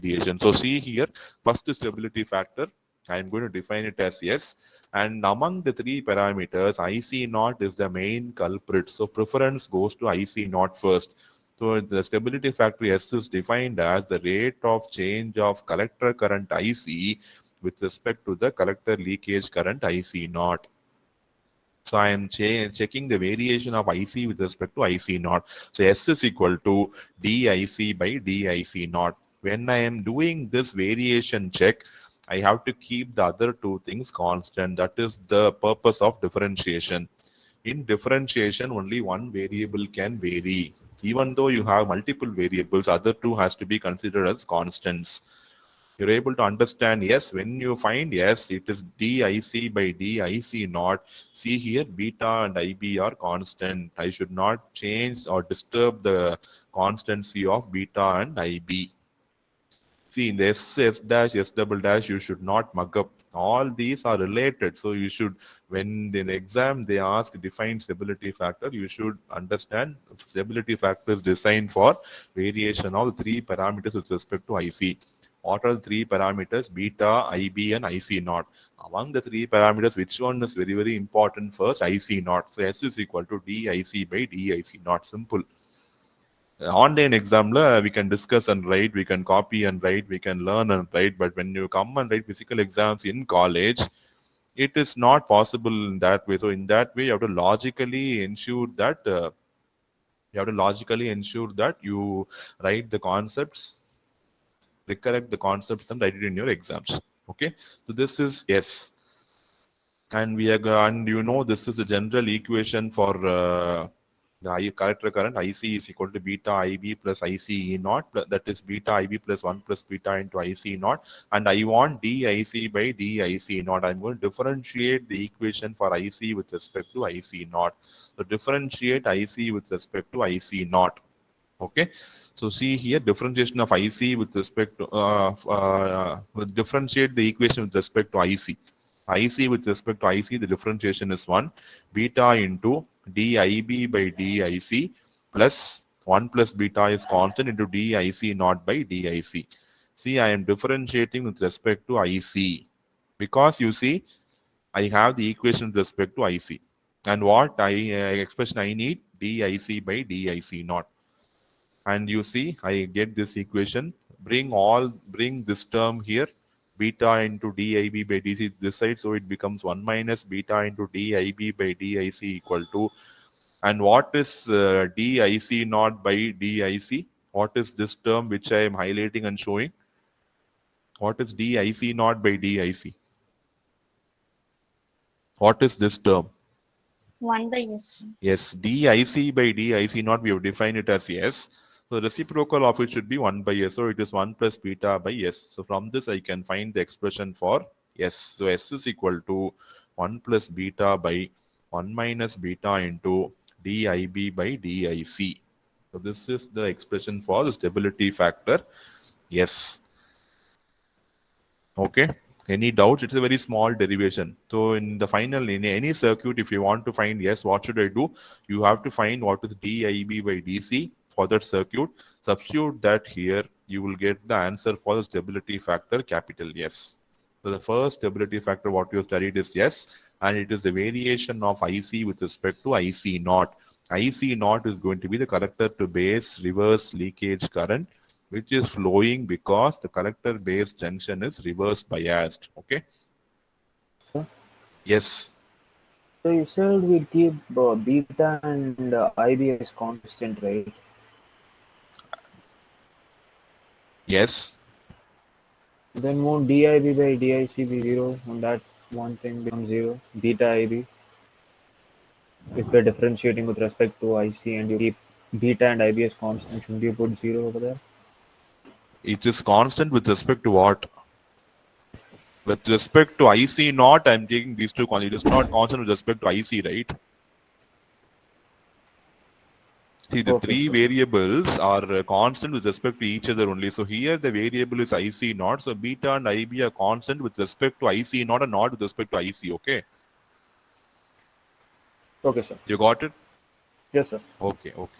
variation. So see here, first stability factor, I am going to define it as S. And among the three parameters, IC naught is the main culprit. So preference goes to IC naught first. So the stability factor S is defined as the rate of change of collector current IC with respect to the collector leakage current IC naught. So I am checking the variation of IC with respect to IC naught. So S is equal to DIC by DIC naught. When I am doing this variation check, I have to keep the other two things constant. That is the purpose of differentiation. In differentiation, only one variable can vary. Even though you have multiple variables, other two has to be considered as constants. You're able to understand, yes, when you find yes, it is DIC by DIC naught. See here, beta and IB are constant. I should not change or disturb the constancy of beta and IB. See, in the S dash, S double dash, you should not mug up. All these are related. So you should, when in the exam they ask define stability factor, you should understand stability factor is designed for variation of the three parameters with respect to IC. What are the three parameters? Beta, IB, and IC naught. Among the three parameters, which one is very, very important first? IC naught. So S is equal to DIC by DIC naught. Simple. Online exam we can discuss and write, we can copy and write, we can learn and write, but when you come and write physical exams in college, it is not possible in that way. So in that way, you have to logically ensure that you write the concepts, recollect the concepts, and write it in your exams. Okay, so this is S, and this is a general equation for the collector current IC is equal to beta IB plus IC E naught, that is beta IB plus 1 plus beta into IC naught, and I want DIC by DIC naught. I'm going to differentiate the equation for IC with respect to IC naught. So differentiate IC with respect to IC naught. Okay, so see here, differentiation of IC with respect to differentiate the equation with respect to IC. IC with respect to IC, the differentiation is 1 beta into DIB by DIC plus 1 plus beta is constant into DIC naught by DIC. See, I am differentiating with respect to IC because you see, I have the equation with respect to IC. And what expression I need? DIC by DIC naught. And you see, I get this equation. Bring this term here, beta into DIB by DC this side, so it becomes 1 minus beta into DIB by DIC equal to, and what is DIC naught by DIC? What is this term which I am highlighting and showing? What is DIC naught by DIC? What is this term? 1 by S. Yes, DIC by DIC naught, we have defined it as S. So the reciprocal of it should be 1 by S. So it is 1 plus beta by S. So from this, I can find the expression for S. So S is equal to 1 plus beta by 1 minus beta into DIB by DIC. So this is the expression for the stability factor. Yes. Okay. Any doubts? It's a very small derivation. So in the final, in any circuit, if you want to find yes, what should I do? You have to find what is DIB by DC for that circuit. Substitute that here. You will get the answer for the stability factor, capital S. So the first stability factor what you studied is S, and it is a variation of IC with respect to IC naught. IC naught is going to be the collector to base reverse leakage current, which is flowing because the collector base junction is reverse biased. Okay. Yes. So you said we'll keep beta and IB as constant, right? Yes. Then won't DIB by DIC be 0 when that one thing becomes 0? Beta IB. If we're differentiating with respect to IC and you keep beta and IB as constant, shouldn't you put 0 over there? It is constant with respect to what? With respect to IC naught, I'm taking these two quantities. It is not constant with respect to IC, right? See, the three variables are constant with respect to each other only. So here the variable is IC naught. So beta and IB are constant with respect to IC naught and not with respect to IC. Okay. Okay, sir. You got it? Yes, sir. Okay. Okay.